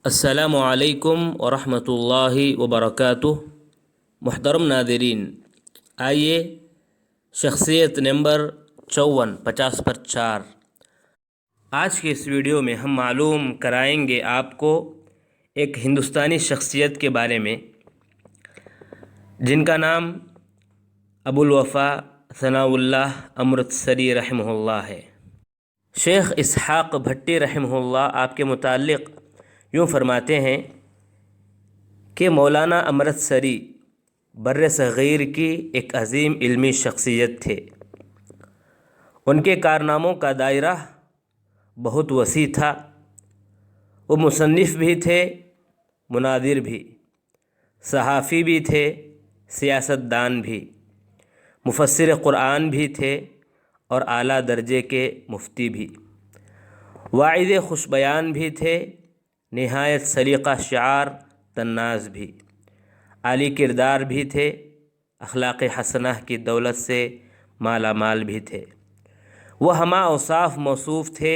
السلام علیکم ورحمۃ اللہ وبرکاتہ۔ محترم ناظرین، آئیے شخصیت نمبر 54 50 پر 4 آج کے اس ویڈیو میں ہم معلوم کرائیں گے آپ کو ایک ہندوستانی شخصیت کے بارے میں جن کا نام ابو الوفا ثناء اللہ امرتسری رحمہ اللہ ہے۔ شیخ اسحاق بھٹی رحمہ اللہ آپ کے متعلق یوں فرماتے ہیں کہ مولانا امرتسری بر صغیر کی ایک عظیم علمی شخصیت تھے۔ ان کے کارناموں کا دائرہ بہت وسیع تھا۔ وہ مصنف بھی تھے، مناظر بھی، صحافی بھی تھے، سیاست دان بھی، مفسر قرآن بھی تھے اور اعلیٰ درجے کے مفتی بھی، واعظ خوش بیان بھی تھے، نہایت سلیقہ شعار طناز بھی، عالی کردار بھی تھے، اخلاق حسنہ کی دولت سے مالا مال بھی تھے۔ وہ ہمہ اوصاف موصوف تھے۔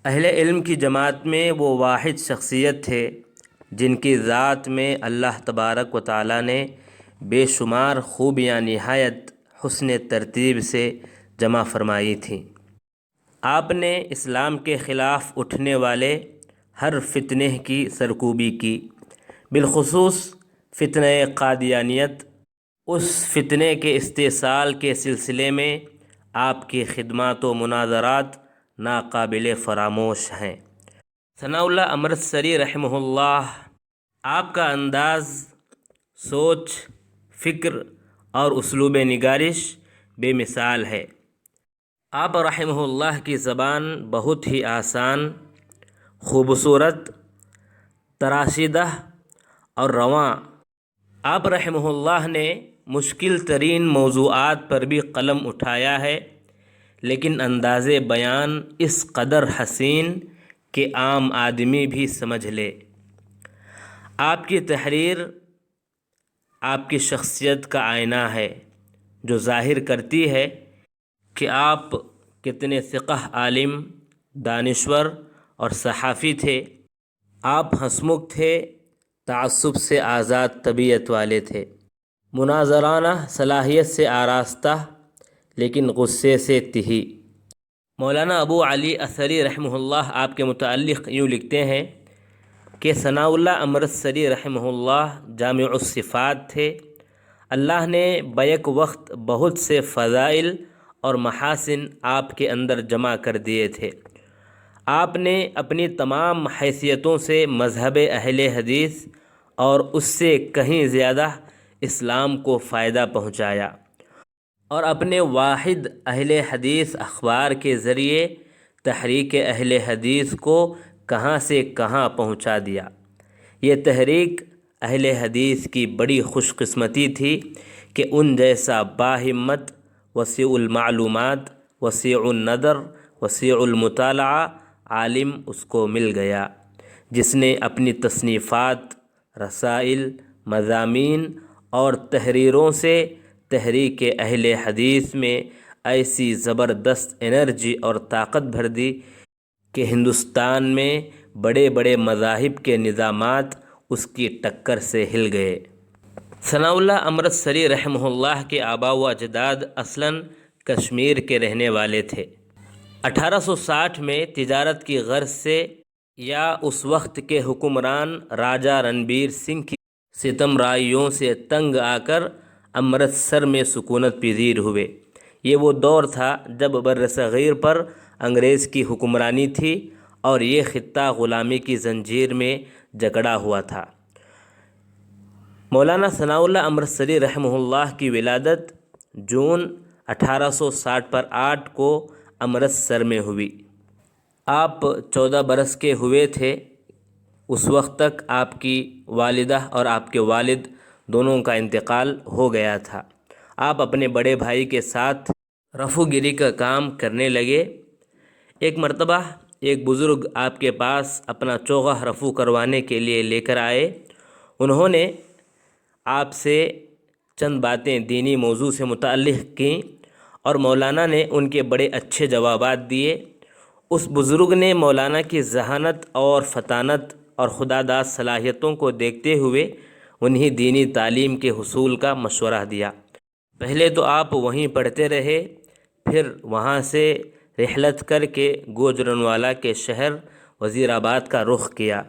اہل علم کی جماعت میں وہ واحد شخصیت تھے جن کی ذات میں اللہ تبارک و تعالی نے بے شمار خوبیاں نہایت حسن ترتیب سے جمع فرمائی تھیں۔ آپ نے اسلام کے خلاف اٹھنے والے ہر فتنے کی سرکوبی کی، بالخصوص فتنہ قادیانیت۔ اس فتنے کے استئصال کے سلسلے میں آپ کی خدمات و مناظرات ناقابل فراموش ہیں۔ ثناء اللہ امرتسری رحمہ اللہ، آپ کا انداز، سوچ، فکر اور اسلوب نگارش بے مثال ہے۔ آپ رحمہ اللہ کی زبان بہت ہی آسان، خوبصورت، تراشیدہ اور رواں۔ آپ رحمہ اللہ نے مشکل ترین موضوعات پر بھی قلم اٹھایا ہے، لیکن انداز بیان اس قدر حسین کہ عام آدمی بھی سمجھ لے۔ آپ کی تحریر آپ کی شخصیت کا آئینہ ہے، جو ظاہر کرتی ہے کہ آپ کتنے ثقہ عالم، دانشور اور صحافی تھے۔ آپ ہنسمکھ تھے، تعصب سے آزاد طبیعت والے تھے، مناظرانہ صلاحیت سے آراستہ لیکن غصے سے تہی۔ مولانا ابو علی اثری رحمہ اللہ آپ کے متعلق یوں لکھتے ہیں کہ ثناء اللہ امرتسری رحمہ اللہ جامع الصفات تھے۔ اللہ نے بیک وقت بہت سے فضائل اور محاسن آپ کے اندر جمع کر دیے تھے۔ آپ نے اپنی تمام حیثیتوں سے مذہب اہل حدیث اور اس سے کہیں زیادہ اسلام کو فائدہ پہنچایا، اور اپنے واحد اہل حدیث اخبار کے ذریعے تحریک اہل حدیث کو کہاں سے کہاں پہنچا دیا۔ یہ تحریک اہل حدیث کی بڑی خوش قسمتی تھی کہ ان جیسا باہمت، وسیع المعلومات، وسیع النظر، وسیع المطالعہ عالم اس کو مل گیا، جس نے اپنی تصنیفات، رسائل، مضامین اور تحریروں سے تحریک اہل حدیث میں ایسی زبردست انرجی اور طاقت بھر دی کہ ہندوستان میں بڑے بڑے مذاہب کے نظامات اس کی ٹکر سے ہل گئے۔ ثناء اللہ امرتسری رحمہ اللہ کے آباء و اجداد اصلاً کشمیر کے رہنے والے تھے۔ 1860 میں تجارت کی غرض سے یا اس وقت کے حکمران راجہ رنبیر سنگھ کی ستم رائیوں سے تنگ آ کر امرتسر میں سکونت پذیر ہوئے۔ یہ وہ دور تھا جب بر صغیر پر انگریز کی حکمرانی تھی اور یہ خطہ غلامی کی زنجیر میں جکڑا ہوا تھا۔ مولانا ثناء اللہ امرتسری رحمہ اللہ کی ولادت جون 1860 پر 8 کو امرتسر میں ہوئی۔ آپ 14 برس کے ہوئے تھے۔ اس وقت تک آپ کی والدہ اور آپ کے والد دونوں کا انتقال ہو گیا تھا۔ آپ اپنے بڑے بھائی کے ساتھ رفو گری کا کام کرنے لگے۔ ایک مرتبہ ایک بزرگ آپ کے پاس اپنا چوغہ رفو کروانے کے لیے لے کر آئے۔ انہوں نے آپ سے چند باتیں دینی موضوع سے متعلق کیں اور مولانا نے ان کے بڑے اچھے جوابات دیے۔ اس بزرگ نے مولانا کی ذہانت اور فطانت اور خداداد صلاحیتوں کو دیکھتے ہوئے انہیں دینی تعلیم کے حصول کا مشورہ دیا۔ پہلے تو آپ وہیں پڑھتے رہے، پھر وہاں سے رحلت کر کے گوجرانوالا کے شہر وزیر آباد کا رخ کیا۔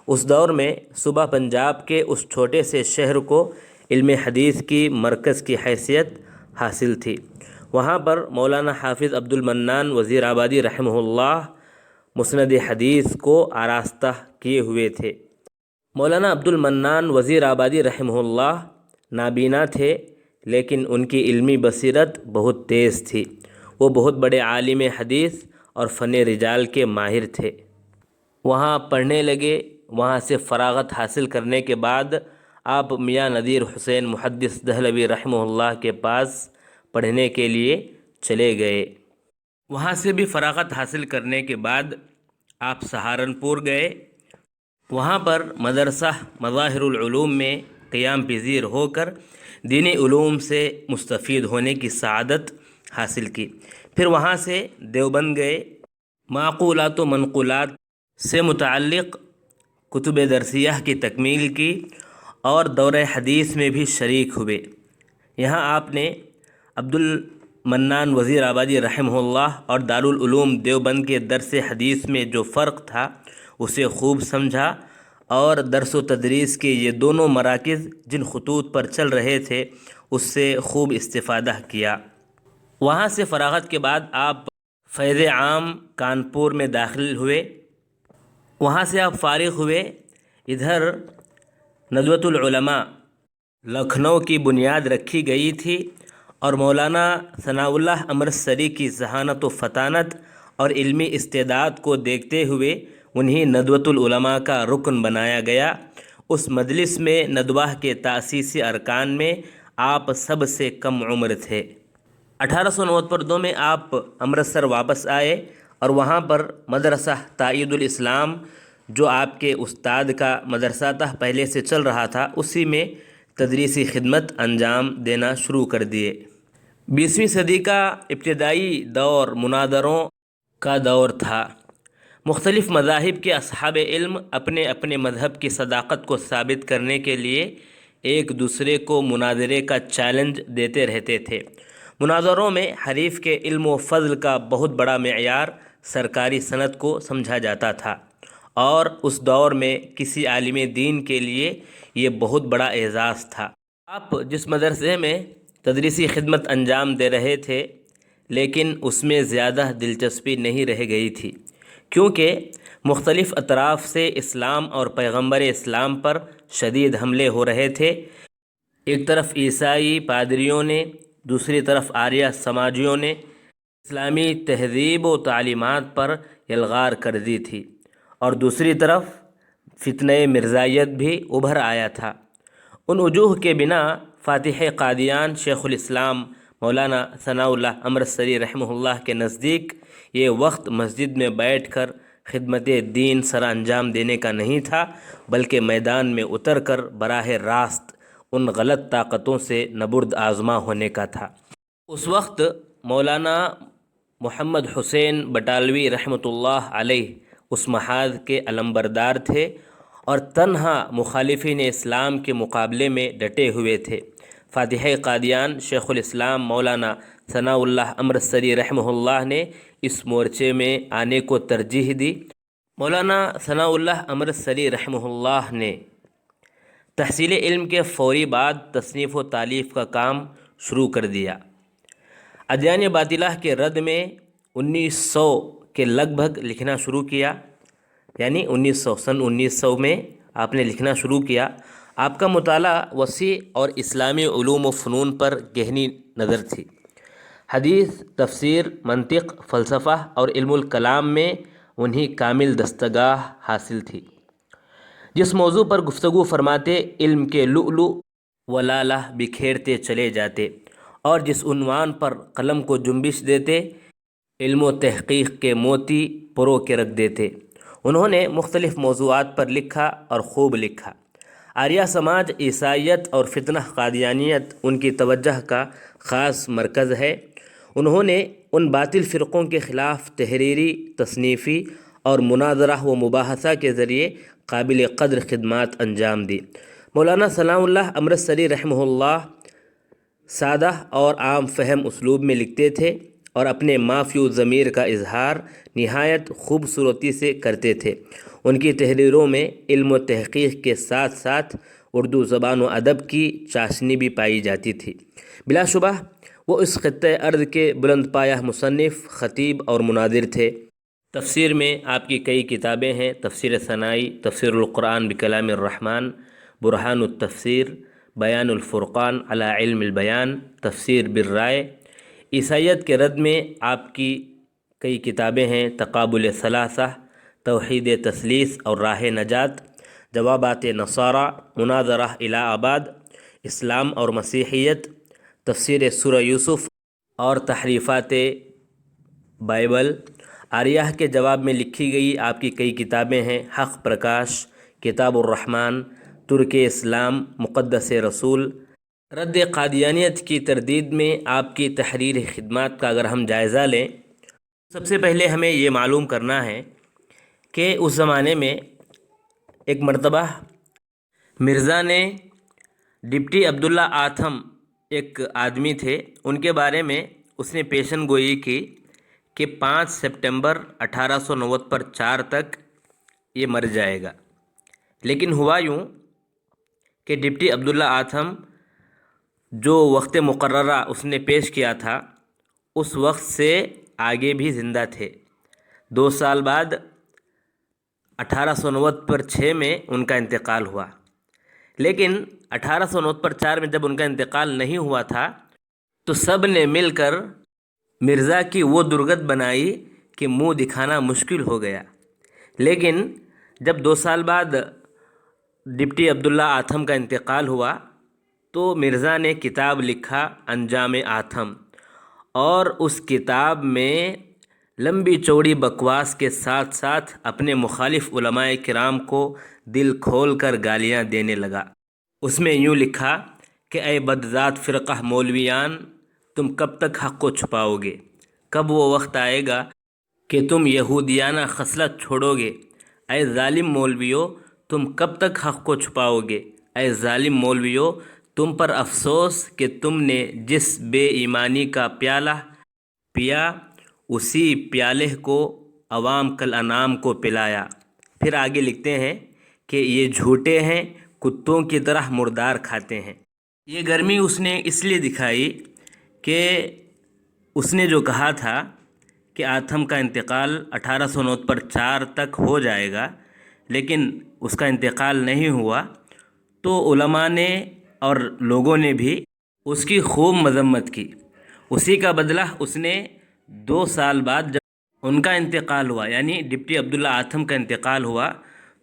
اس دور میں صوبہ پنجاب کے اس چھوٹے سے شہر کو علم حدیث کی مرکز کی حیثیت حاصل تھی۔ وہاں پر مولانا حافظ عبد المنان وزیر آبادی رحمہ اللہ مسند حدیث کو آراستہ کیے ہوئے تھے۔ مولانا عبد المنان وزیر آبادی رحمہ اللہ نابینا تھے، لیکن ان کی علمی بصیرت بہت تیز تھی۔ وہ بہت بڑے عالم حدیث اور فن رجال کے ماہر تھے۔ وہاں پڑھنے لگے۔ وہاں سے فراغت حاصل کرنے کے بعد آپ میاں نذیر حسین محدث دہلوی رحمہ اللہ کے پاس پڑھنے کے لیے چلے گئے۔ وہاں سے بھی فراغت حاصل کرنے کے بعد آپ سہارنپور گئے۔ وہاں پر مدرسہ مظاہر العلوم میں قیام پذیر ہو کر دینی علوم سے مستفید ہونے کی سعادت حاصل کی۔ پھر وہاں سے دیوبند گئے۔ معقولات و منقولات سے متعلق کتب درسیہ کی تکمیل کی اور دورہ حدیث میں بھی شریک ہوئے۔ یہاں آپ نے عبد المنان وزیر آبادی رحمہ اللہ اور دارالعلوم دیوبند کے درس حدیث میں جو فرق تھا اسے خوب سمجھا، اور درس و تدریس کے یہ دونوں مراکز جن خطوط پر چل رہے تھے اس سے خوب استفادہ کیا۔ وہاں سے فراغت کے بعد آپ فیض عام کانپور میں داخل ہوئے۔ وہاں سے آپ فارغ ہوئے۔ ادھر ندوۃ العلماء لکھنؤ کی بنیاد رکھی گئی تھی، اور مولانا ثناء اللہ امرتسری کی ذہانت و فطانت اور علمی استعداد کو دیکھتے ہوئے انہیں ندوۃ العلماء کا رکن بنایا گیا۔ اس مجلس میں ندوہ کے تأسیسی ارکان میں آپ سب سے کم عمر تھے۔ 1892 میں آپ امرتسر واپس آئے اور وہاں پر مدرسہ تائید الاسلام جو آپ کے استاد کا مدرسہ تھا پہلے سے چل رہا تھا، اسی میں تدریسی خدمت انجام دینا شروع کر دیے۔ 20ویں صدی کا ابتدائی دور مناظروں کا دور تھا۔ مختلف مذاہب کے اصحاب علم اپنے اپنے مذہب کی صداقت کو ثابت کرنے کے لیے ایک دوسرے کو مناظرے کا چیلنج دیتے رہتے تھے۔ مناظروں میں حریف کے علم و فضل کا بہت بڑا معیار سرکاری سند کو سمجھا جاتا تھا، اور اس دور میں کسی عالم دین کے لیے یہ بہت بڑا اعزاز تھا۔ آپ جس مدرسے میں تدریسی خدمت انجام دے رہے تھے، لیکن اس میں زیادہ دلچسپی نہیں رہ گئی تھی، کیونکہ مختلف اطراف سے اسلام اور پیغمبر اسلام پر شدید حملے ہو رہے تھے۔ ایک طرف عیسائی پادریوں نے، دوسری طرف آریہ سماجیوں نے اسلامی تہذیب و تعلیمات پر یلغار کر دی تھی، اور دوسری طرف فتنہ مرزائیت بھی ابھر آیا تھا۔ ان وجوہ کے بنا فاتح قادیان شیخ الاسلام مولانا ثناء اللہ امرتسری رحمہ اللہ کے نزدیک یہ وقت مسجد میں بیٹھ کر خدمت دین سر انجام دینے کا نہیں تھا، بلکہ میدان میں اتر کر براہ راست ان غلط طاقتوں سے نبرد آزما ہونے کا تھا۔ اس وقت مولانا محمد حسین بٹالوی رحمۃ اللہ علیہ اس محاذ کے علمبردار تھے اور تنہا مخالفین اسلام کے مقابلے میں ڈٹے ہوئے تھے۔ فاتح قادیان شیخ الاسلام مولانا ثناء اللہ امرتسری رحمہ اللہ نے اس مورچے میں آنے کو ترجیح دی۔ مولانا ثناء اللہ امرتسری رحمہ اللہ نے تحصیل علم کے فوری بعد تصنیف و تالیف کا کام شروع کر دیا۔ ادیان باطلہ کے رد میں 1900 کے لگ بھگ لکھنا شروع کیا، یعنی سن 1900 میں آپ نے لکھنا شروع کیا۔ آپ کا مطالعہ وسیع اور اسلامی علوم و فنون پر گہری نظر تھی۔ حدیث، تفسیر، منطق، فلسفہ اور علم الکلام میں انہیں کامل دستگاہ حاصل تھی۔ جس موضوع پر گفتگو فرماتے علم کے لؤلؤ و لالہ بکھیرتے چلے جاتے، اور جس عنوان پر قلم کو جنبش دیتے علم و تحقیق کے موتی پرو کے رکھ دیتے۔ انہوں نے مختلف موضوعات پر لکھا اور خوب لکھا۔ آریہ سماج، عیسائیت اور فتنہ قادیانیت ان کی توجہ کا خاص مرکز ہے۔ انہوں نے ان باطل فرقوں کے خلاف تحریری، تصنیفی اور مناظرہ و مباحثہ کے ذریعے قابل قدر خدمات انجام دی۔ مولانا ثناء اللہ امرتسری رحمہ اللہ سادہ اور عام فہم اسلوب میں لکھتے تھے اور اپنے مافی و ضمیر کا اظہار نہایت خوبصورتی سے کرتے تھے۔ ان کی تحریروں میں علم و تحقیق کے ساتھ ساتھ اردو زبان و ادب کی چاشنی بھی پائی جاتی تھی۔ بلا شبہ وہ اس خطۂ ارض کے بلند پایہ مصنف، خطیب اور مناظر تھے۔ تفسیر میں آپ کی کئی کتابیں ہیں: تفسیر ثنائی، تفسیر القرآن بکلام الرحمن، برہان التفسیر، بیان الفرقان علی علم البیان، تفسیر بالرائے۔ عیسائیت کے رد میں آپ کی کئی کتابیں ہیں: تقابل ثلاثہ، توحید تثلیث اور راہ نجات، جوابات نصارہ، مناظرہ الی آباد، اسلام اور مسیحیت، تفسیر سورہ یوسف اور تحریفات بائبل۔ آریہ کے جواب میں لکھی گئی آپ کی کئی کتابیں ہیں: حق پرکاش، کتاب الرحمن، ترک اسلام، مقدس رسول۔ رد قادیانیت کی تردید میں آپ کی تحریری خدمات کا اگر ہم جائزہ لیں، سب سے پہلے ہمیں یہ معلوم کرنا ہے کہ اس زمانے میں ایک مرتبہ مرزا نے ڈپٹی عبداللہ آتھم ایک آدمی تھے، ان کے بارے میں اس نے پیشن گوئی کی کہ 5 سپٹمبر 1890 پر 4 تک یہ مر جائے گا۔ لیکن ہوا یوں کہ ڈپٹی عبداللہ آتھم جو وقت مقررہ اس نے پیش کیا تھا اس وقت سے آگے بھی زندہ تھے۔ 2 سال بعد 1890 پر 6 میں ان کا انتقال ہوا۔ لیکن 1890 پر 4 میں جب ان کا انتقال نہیں ہوا تھا تو سب نے مل کر مرزا کی وہ درگت بنائی کہ منہ دکھانا مشکل ہو گیا۔ لیکن جب 2 سال بعد ڈپٹی عبداللہ آتھم کا انتقال ہوا تو مرزا نے کتاب لکھا انجام آتھم، اور اس کتاب میں لمبی چوڑی بکواس کے ساتھ ساتھ اپنے مخالف علماء کرام کو دل کھول کر گالیاں دینے لگا۔ اس میں یوں لکھا کہ اے بدذات فرقہ مولویان، تم کب تک حق کو چھپاؤ گے؟ کب وہ وقت آئے گا کہ تم یہودیانہ خصلت چھوڑو گے؟ اے ظالم مولویو، تم کب تک حق کو چھپاؤ گے؟ اے ظالم مولویو، تم پر افسوس کہ تم نے جس بے ایمانی کا پیالہ پیا اسی پیالے کو عوام کالانعام کو پلایا۔ پھر آگے لکھتے ہیں کہ یہ جھوٹے ہیں، کتوں کی طرح مردار کھاتے ہیں۔ یہ گرمی اس نے اس لیے دکھائی کہ اس نے جو کہا تھا کہ آتھم کا انتقال 1890 پر 4 تک ہو جائے گا، لیکن اس کا انتقال نہیں ہوا، تو علماء نے اور لوگوں نے بھی اس کی خوب مذمت کی۔ اسی کا بدلہ اس نے 2 سال بعد جب ان کا انتقال ہوا، یعنی ڈپٹی عبداللہ آتھم کا انتقال ہوا،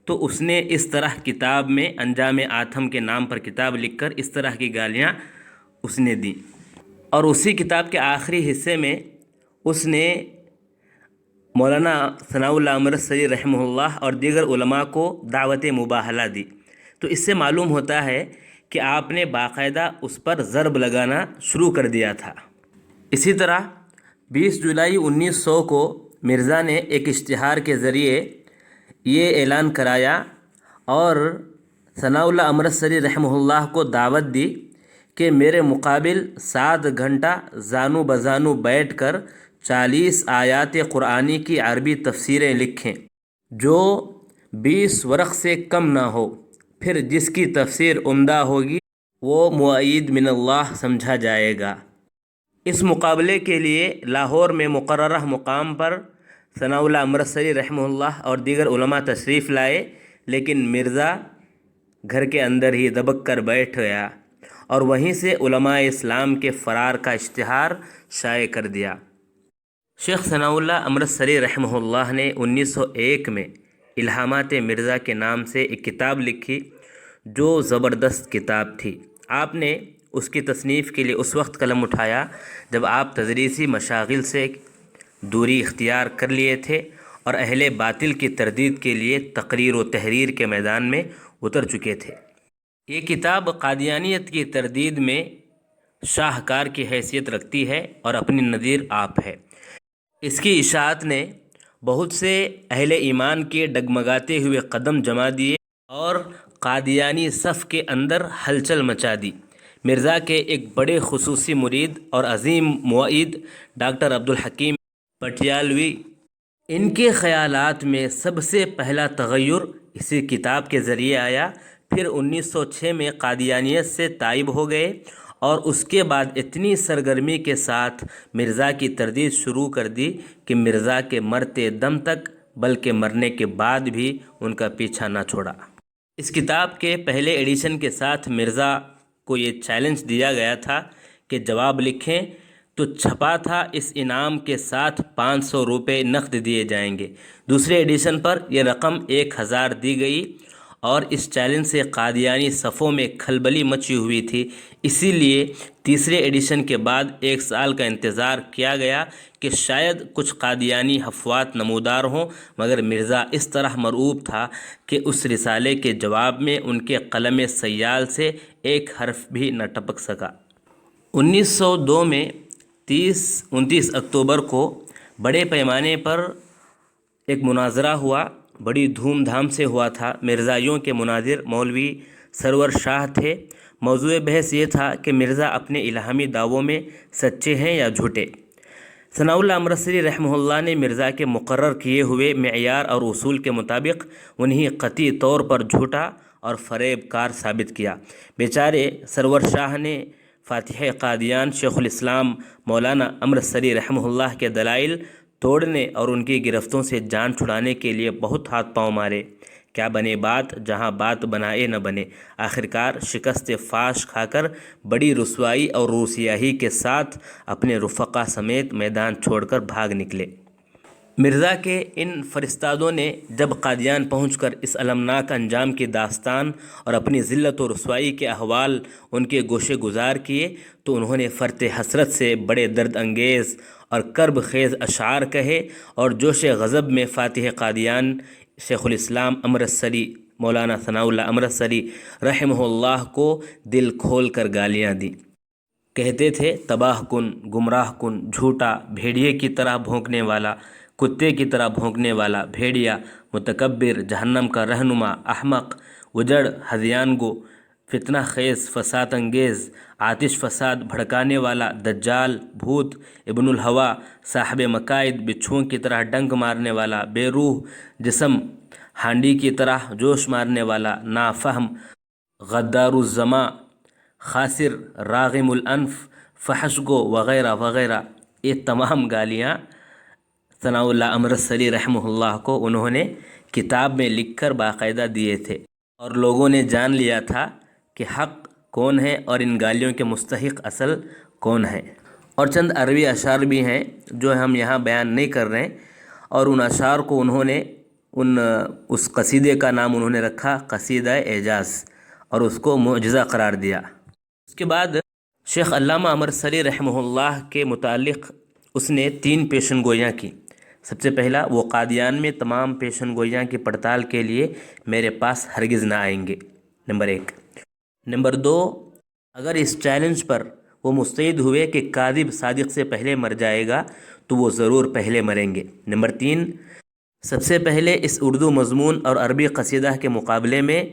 تو اس نے اس طرح کتاب میں انجام آتھم کے نام پر کتاب لکھ کر اس طرح کی گالیاں اس نے دیں۔ اور اسی کتاب کے آخری حصے میں اس نے مولانا ثناء اللہ امرتسری رحمہ اللہ اور دیگر علماء کو دعوت مباہلہ دی۔ تو اس سے معلوم ہوتا ہے کہ آپ نے باقاعدہ اس پر ضرب لگانا شروع کر دیا تھا۔ اسی طرح 20 جولائی 1900 کو مرزا نے ایک اشتہار کے ذریعے یہ اعلان کرایا اور ثناء اللہ امرتسری رحمہ اللہ کو دعوت دی کہ میرے مقابل 7 گھنٹہ زانو بزانو بیٹھ کر 40 آیات قرآنی کی عربی تفسیریں لکھیں جو 20 ورق سے کم نہ ہو، پھر جس کی تفسیر عمدہ ہوگی وہ مؤید من اللہ سمجھا جائے گا۔ اس مقابلے کے لیے لاہور میں مقررہ مقام پر ثناء اللہ امرتسری رحمہ اللہ اور دیگر علماء تشریف لائے، لیکن مرزا گھر کے اندر ہی دبک کر بیٹھ گیا اور وہیں سے علماء اسلام کے فرار کا اشتہار شائع کر دیا۔ شیخ ثناء اللہ امرتسری رحمہ اللہ نے 1901 میں الہامات مرزا کے نام سے ایک کتاب لکھی جو زبردست کتاب تھی۔ آپ نے اس کی تصنیف کے لیے اس وقت قلم اٹھایا جب آپ تدریسی مشاغل سے دوری اختیار کر لیے تھے اور اہل باطل کی تردید کے لیے تقریر و تحریر کے میدان میں اتر چکے تھے۔ یہ کتاب قادیانیت کی تردید میں شاہکار کی حیثیت رکھتی ہے اور اپنی نظیر آپ ہے۔ اس کی اشاعت نے بہت سے اہل ایمان کے ڈگمگاتے ہوئے قدم جما دیے اور قادیانی صف کے اندر ہلچل مچا دی۔ مرزا کے ایک بڑے خصوصی مرید اور عظیم معید ڈاکٹر عبدالحکیم پٹیالوی، ان کے خیالات میں سب سے پہلا تغیر اسی کتاب کے ذریعے آیا۔ پھر 1906 میں قادیانیت سے تائب ہو گئے اور اس کے بعد اتنی سرگرمی کے ساتھ مرزا کی تردید شروع کر دی کہ مرزا کے مرتے دم تک بلکہ مرنے کے بعد بھی ان کا پیچھا نہ چھوڑا۔ اس کتاب کے پہلے ایڈیشن کے ساتھ مرزا کو یہ چیلنج دیا گیا تھا کہ جواب لکھیں تو چھپا تھا اس انعام کے ساتھ 500 روپے نقد دیے جائیں گے۔ دوسرے ایڈیشن پر یہ رقم 1000 دی گئی اور اس چیلنج سے قادیانی صفوں میں کھلبلی مچی ہوئی تھی۔ اسی لیے تیسرے ایڈیشن کے بعد 1 سال کا انتظار کیا گیا کہ شاید کچھ قادیانی حفوات نمودار ہوں، مگر مرزا اس طرح مرعوب تھا کہ اس رسالے کے جواب میں ان کے قلم سیال سے ایک حرف بھی نہ ٹپک سکا۔ 1902 میں 29 اکتوبر کو بڑے پیمانے پر ایک مناظرہ ہوا، بڑی دھوم دھام سے ہوا تھا۔ مرزائیوں کے مناظر مولوی سرور شاہ تھے۔ موضوع بحث یہ تھا کہ مرزا اپنے الہامی دعووں میں سچے ہیں یا جھوٹے۔ ثناء اللہ امرتسری رحمہ اللہ نے مرزا کے مقرر کیے ہوئے معیار اور اصول کے مطابق انہیں قطعی طور پر جھوٹا اور فریب کار ثابت کیا۔ بیچارے سرور شاہ نے فاتح قادیان شیخ الاسلام مولانا امرتسری رحمہ اللہ کے دلائل توڑنے اور ان کی گرفتوں سے جان چھڑانے کے لیے بہت ہاتھ پاؤں مارے۔ کیا بنے بات جہاں بات بنائے نہ بنے، آخرکار شکست فاش کھا کر بڑی رسوائی اور روسیاہی کے ساتھ اپنے رفقا سمیت میدان چھوڑ کر بھاگ نکلے۔ مرزا کے ان فرستادوں نے جب قادیان پہنچ کر اس المناک انجام کی داستان اور اپنی ذلت و رسوائی کے احوال ان کے گوشے گزار کیے تو انہوں نے فرط حسرت سے بڑے درد انگیز اور کرب خیز اشعار کہے اور جوش غضب میں فاتح قادیان شیخ الاسلام امرتسری مولانا ثناء اللہ امرتسری رحمہ اللہ کو دل کھول کر گالیاں دیں۔ کہتے تھے تباہ کن، گمراہ کن، جھوٹا، بھیڑیے کی طرح بھونکنے والا، کتے کی طرح بھونکنے والا، بھیڑیا، متکبر، جہنم کا رہنما، احمق، اجڑ، ہذیان گو، فتنہ خیز، فساد انگیز، آتش فساد بھڑکانے والا، دجال، بھوت، ابن الہوا، صاحب مقائد، بچھوؤں کی طرح ڈنک مارنے والا، بے روح جسم، ہانڈی کی طرح جوش مارنے والا، نافہم، غدار الزماں، خاسر، راغم الانف، فحش گو وغیرہ وغیرہ، یہ تمام گالیاں ثناء اللہ امرتسری رحمہ اللہ کو انہوں نے کتاب میں لکھ کر باقاعدہ دیے تھے، اور لوگوں نے جان لیا تھا کہ حق کون ہے اور ان گالیوں کے مستحق اصل کون ہے۔ اور چند عربی اشعار بھی ہیں جو ہم یہاں بیان نہیں کر رہے ہیں، اور ان اشعار کو انہوں نے اس قصیدے کا نام انہوں نے رکھا قصیدہ اعجاز، اور اس کو معجزہ قرار دیا۔ اس کے بعد شیخ علامہ امرتسری رحمہ اللہ کے متعلق اس نے 3 پیشن گوئیاں کی۔ سب سے پہلا، وہ قادیان میں تمام پیشن گوئیاں کی پڑتال کے لیے میرے پاس ہرگز نہ آئیں گے، نمبر 1۔ نمبر 2، اگر اس چیلنج پر وہ مستعد ہوئے کہ کاذب صادق سے پہلے مر جائے گا تو وہ ضرور پہلے مریں گے۔ نمبر 3، سب سے پہلے اس اردو مضمون اور عربی قصیدہ کے مقابلے میں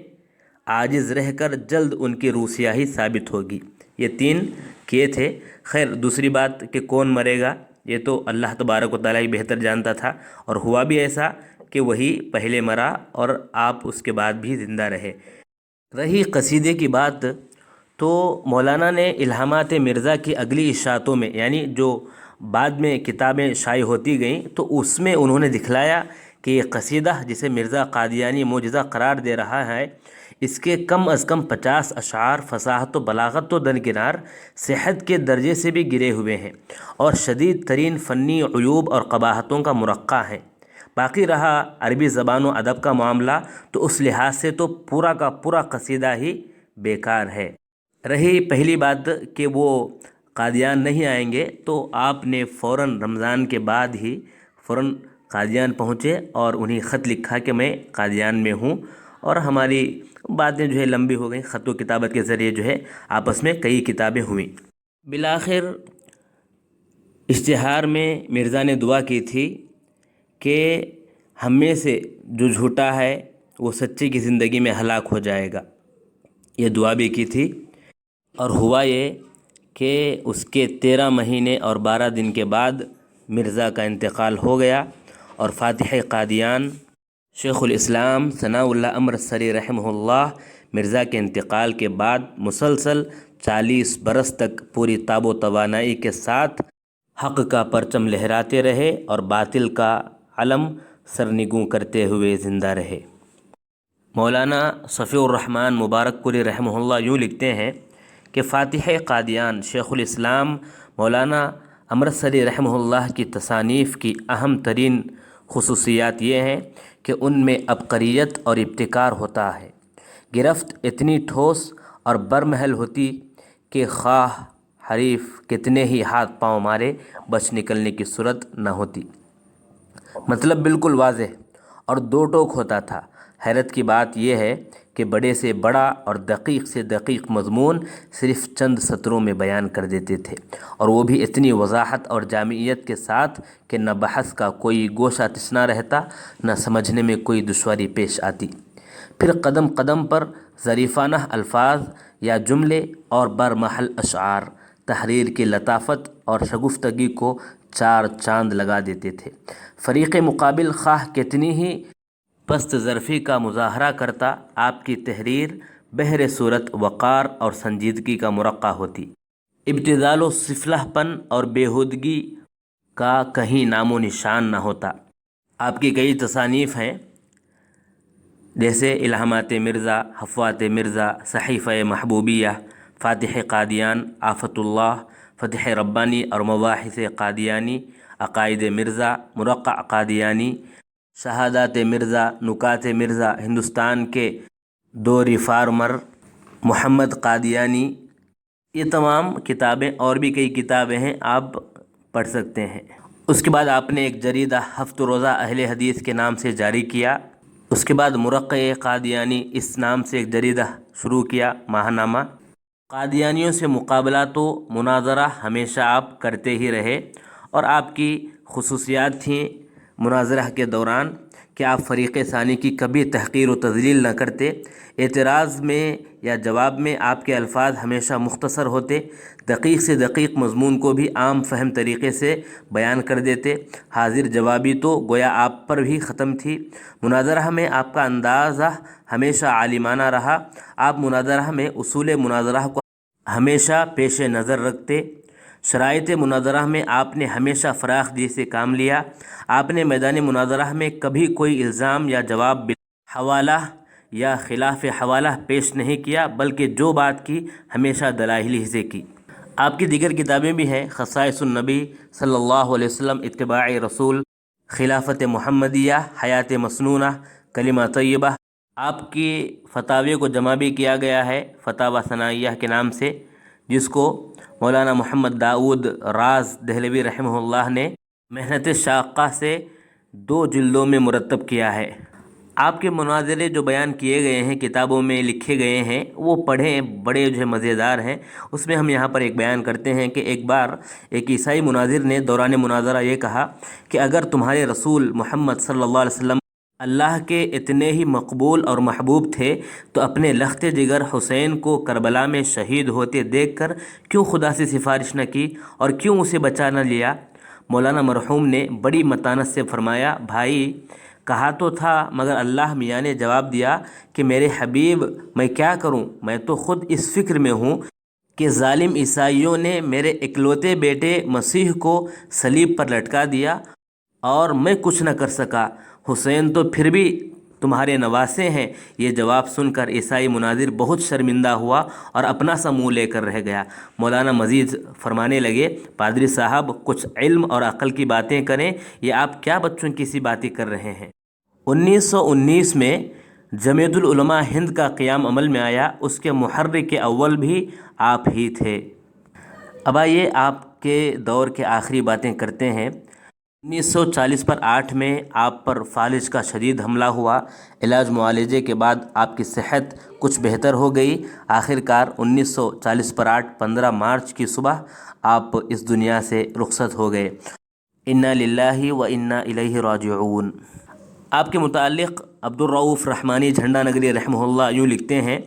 عاجز رہ کر جلد ان کی روسیاہی ثابت ہوگی۔ یہ 3 کیے تھے۔ خیر، دوسری بات کہ کون مرے گا یہ تو اللہ تبارک و تعالیٰ ہی بہتر جانتا تھا، اور ہوا بھی ایسا کہ وہی پہلے مرا اور آپ اس کے بعد بھی زندہ رہے۔ رہی قصیدے کی بات، تو مولانا نے الہامات مرزا کی اگلی اشاعتوں میں، یعنی جو بعد میں کتابیں شائع ہوتی گئیں، تو اس میں انہوں نے دکھلایا کہ یہ قصیدہ جسے مرزا قادیانی معجزہ قرار دے رہا ہے، اس کے کم از کم 50 اشعار فصاحت و بلاغت تو درکنار صحت کے درجے سے بھی گرے ہوئے ہیں اور شدید ترین فنی عیوب اور قباحتوں کا مرقع ہیں۔ باقی رہا عربی زبان و ادب کا معاملہ، تو اس لحاظ سے تو پورا کا پورا قصیدہ ہی بیکار ہے۔ رہی پہلی بات کہ وہ قادیان نہیں آئیں گے، تو آپ نے فوراً رمضان کے بعد ہی فوراً قادیان پہنچے اور انہیں خط لکھا کہ میں قادیان میں ہوں، اور ہماری باتیں جو ہے لمبی ہو گئیں، خط و کتابت کے ذریعے جو ہے آپس میں کئی کتابیں ہوئیں۔ بالآخر اشتہار میں مرزا نے دعا کی تھی کہ ہم میں سے جو جھوٹا ہے وہ سچے کی زندگی میں ہلاک ہو جائے گا، یہ دعا بھی کی تھی۔ اور ہوا یہ کہ اس کے 13 مہینے اور 12 دن کے بعد مرزا کا انتقال ہو گیا، اور فاتح قادیان شیخ الاسلام ثناء اللہ امرتسری رحمہ اللہ مرزا کے انتقال کے بعد مسلسل 40 برس تک پوری تاب و توانائی کے ساتھ حق کا پرچم لہراتے رہے اور باطل کا علم سرنگوں کرتے ہوئے زندہ رہے۔ مولانا صفی الرحمن مبارک پوری رحمہ اللہ یوں لکھتے ہیں کہ فاتح قادیان شیخ الاسلام مولانا امرتسری رحمہ اللہ کی تصانیف کی اہم ترین خصوصیات یہ ہیں کہ ان میں عبقریت اور ابتکار ہوتا ہے۔ گرفت اتنی ٹھوس اور برمحل ہوتی کہ خواہ حریف کتنے ہی ہاتھ پاؤں مارے بچ نکلنے کی صورت نہ ہوتی۔ مطلب بالکل واضح اور دو ٹوک ہوتا تھا۔ حیرت کی بات یہ ہے کہ بڑے سے بڑا اور دقیق سے دقیق مضمون صرف چند سطروں میں بیان کر دیتے تھے، اور وہ بھی اتنی وضاحت اور جامعیت کے ساتھ کہ نہ بحث کا کوئی گوشہ تشنا رہتا، نہ سمجھنے میں کوئی دشواری پیش آتی۔ پھر قدم قدم پر ظریفانہ الفاظ یا جملے اور برمحل اشعار تحریر کی لطافت اور شگفتگی کو چار چاند لگا دیتے تھے۔ فریق مقابل خواہ کتنی ہی پست ظرفی کا مظاہرہ کرتا، آپ کی تحریر بہر صورت وقار اور سنجیدگی کا مرقع ہوتی۔ ابتذال و سفلہ پن اور بیہودگی کا کہیں نام و نشان نہ ہوتا۔ آپ کی کئی تصانیف ہیں، جیسے الہامات مرزا، حفوات مرزا، صحیفہ محبوبیہ، فاتح قادیان، آفت اللہ، فتح ربانی اور مباحث قادیانی، عقائد مرزا، مرقع قادیانی، شہادات مرزا، نکات مرزا، ہندوستان کے دو ریفارمر، محمد قادیانی۔ یہ تمام کتابیں اور بھی کئی کتابیں ہیں، آپ پڑھ سکتے ہیں۔ اس کے بعد آپ نے ایک جریدہ ہفت روزہ اہل حدیث کے نام سے جاری کیا۔ اس کے بعد مرقع قادیانی اس نام سے ایک جریدہ شروع کیا، ماہ نامہ۔ قادیانیوں سے مقابلات و مناظرہ ہمیشہ آپ کرتے ہی رہے، اور آپ کی خصوصیات تھیں مناظرہ کے دوران کہ آپ فریق ثانی کی کبھی تحقیر و تذلیل نہ کرتے۔ اعتراض میں یا جواب میں آپ کے الفاظ ہمیشہ مختصر ہوتے، دقیق سے دقیق مضمون کو بھی عام فہم طریقے سے بیان کر دیتے۔ حاضر جوابی تو گویا آپ پر بھی ختم تھی۔ مناظرہ میں آپ کا اندازہ ہمیشہ عالمانہ رہا۔ آپ مناظرہ میں اصول مناظرہ کو ہمیشہ پیش نظر رکھتے۔ شرائط مناظرہ میں آپ نے ہمیشہ فراخ دلی سے کام لیا۔ آپ نے میدان مناظرہ میں کبھی کوئی الزام یا جواب حوالہ یا خلاف حوالہ پیش نہیں کیا، بلکہ جو بات کی ہمیشہ دلائل سے کی۔ آپ کی دیگر کتابیں بھی ہیں، خصائص النبی صلی اللہ علیہ وسلم، اتباع رسول، خلافت محمدیہ، حیات مسنونہ، کلمہ طیبہ۔ آپ کی فتاوی کو جمع بھی کیا گیا ہے فتاوی ثنائیہ کے نام سے، جس کو مولانا محمد داؤد راز دہلوی رحمہ اللہ نے محنت شاقہ سے 2 جلدوں میں مرتب کیا ہے۔ آپ کے مناظرے جو بیان کیے گئے ہیں، کتابوں میں لکھے گئے ہیں، وہ پڑھیں، بڑے مزیدار ہیں۔ اس میں ہم یہاں پر ایک بیان کرتے ہیں کہ ایک بار ایک عیسائی مناظر نے دوران مناظرہ یہ کہا کہ اگر تمہارے رسول محمد صلی اللہ علیہ وسلم اللہ کے اتنے ہی مقبول اور محبوب تھے تو اپنے لخت جگر حسین کو کربلا میں شہید ہوتے دیکھ کر کیوں خدا سے سفارش نہ کی اور کیوں اسے بچا نہ لیا؟ مولانا مرحوم نے بڑی متانت سے فرمایا، بھائی کہا تو تھا، مگر اللہ میاں نے جواب دیا کہ میرے حبیب میں کیا کروں، میں تو خود اس فکر میں ہوں کہ ظالم عیسائیوں نے میرے اکلوتے بیٹے مسیح کو صلیب پر لٹکا دیا اور میں کچھ نہ کر سکا، حسین تو پھر بھی تمہارے نواسے ہیں۔ یہ جواب سن کر عیسائی مناظر بہت شرمندہ ہوا اور اپنا سا منہ لے کر رہ گیا۔ مولانا مزید فرمانے لگے، پادری صاحب کچھ علم اور عقل کی باتیں کریں، یہ آپ کیا بچوں کی سی باتیں کر رہے ہیں؟ 1919 میں جمعیت العلماء ہند کا قیام عمل میں آیا، اس کے محرک اول بھی آپ ہی تھے۔ اب آئیے آپ کے دور کے آخری باتیں کرتے ہیں۔ 1940 پر 8 میں آپ پر فالج کا شدید حملہ ہوا۔ علاج معالجے کے بعد آپ کی صحت کچھ بہتر ہو گئی۔ آخر کار 1940 پر 8 15 مارچ کی صبح آپ اس دنیا سے رخصت ہو گئے۔ انا للہ و انا الیہ راجعون۔ آپ کے متعلق عبدالرؤف رحمانی جھنڈا نگری رحمہ اللہ یوں لکھتے ہیں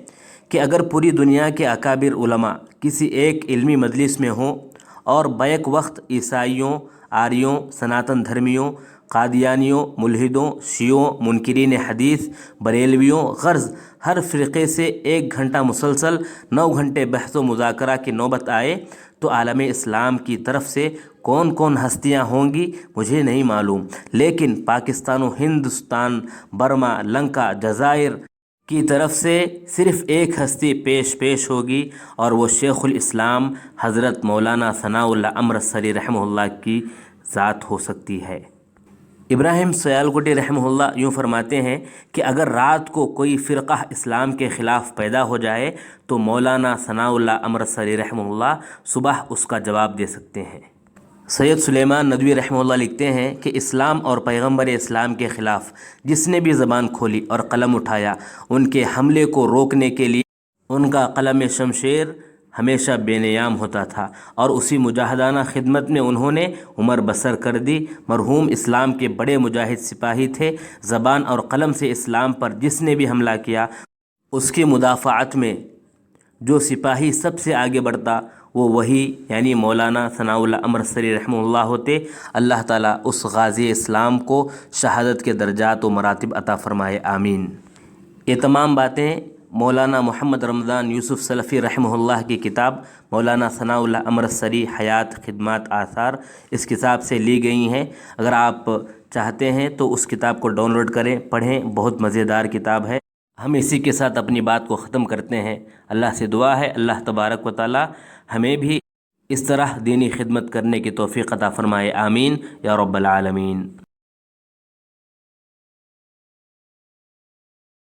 کہ اگر پوری دنیا کے اکابر علماء کسی ایک علمی مجلس میں ہوں اور بیک وقت عیسائیوں، آریوں، سناتن دھرمیوں، قادیانیوں، ملحدوں، شیعوں، منکرین حدیث، بریلویوں، غرض ہر فرقے سے 1 گھنٹہ مسلسل 9 گھنٹے بحث و مذاکرہ کی نوبت آئے تو عالم اسلام کی طرف سے کون کون ہستیاں ہوں گی مجھے نہیں معلوم، لیکن پاکستان و ہندوستان، برما، لنکا، جزائر کی طرف سے صرف ایک ہستی پیش ہوگی، اور وہ شیخ الاسلام حضرت مولانا ثناء اللہ امرتسری رحمہ اللہ کی ذات ہو سکتی ہے۔ ابراہیم سیالکوٹی رحمہ اللہ یوں فرماتے ہیں کہ اگر رات کو کوئی فرقہ اسلام کے خلاف پیدا ہو جائے تو مولانا ثناء اللہ امرتسری رحمہ اللہ صبح اس کا جواب دے سکتے ہیں۔ سید سلیمان ندوی رحمہ اللہ لکھتے ہیں کہ اسلام اور پیغمبر اسلام کے خلاف جس نے بھی زبان کھولی اور قلم اٹھایا، ان کے حملے کو روکنے کے لیے ان کا قلم شمشیر ہمیشہ بے نیام ہوتا تھا، اور اسی مجاہدانہ خدمت میں انہوں نے عمر بسر کر دی۔ مرحوم اسلام کے بڑے مجاہد سپاہی تھے، زبان اور قلم سے اسلام پر جس نے بھی حملہ کیا اس کی مدافعت میں جو سپاہی سب سے آگے بڑھتا وہی یعنی مولانا ثناء اللہ امرتسری رحمہ اللہ ہوتے۔ اللہ تعالیٰ اس غازی اسلام کو شہادت کے درجات و مراتب عطا فرمائے، آمین۔ یہ تمام باتیں مولانا محمد رمضان یوسف سلفی رحمہ اللہ کی کتاب مولانا ثناء اللہ امرتسری حیات خدمات آثار اس کتاب سے لی گئی ہیں۔ اگر آپ چاہتے ہیں تو اس کتاب کو ڈاؤن لوڈ کریں، پڑھیں، بہت مزیدار کتاب ہے۔ ہم اسی کے ساتھ اپنی بات کو ختم کرتے ہیں۔ اللہ سے دعا ہے اللہ تبارک و تعالی ہمیں بھی اس طرح دینی خدمت کرنے کی توفیق عطا فرمائے، آمین یا رب العالمین۔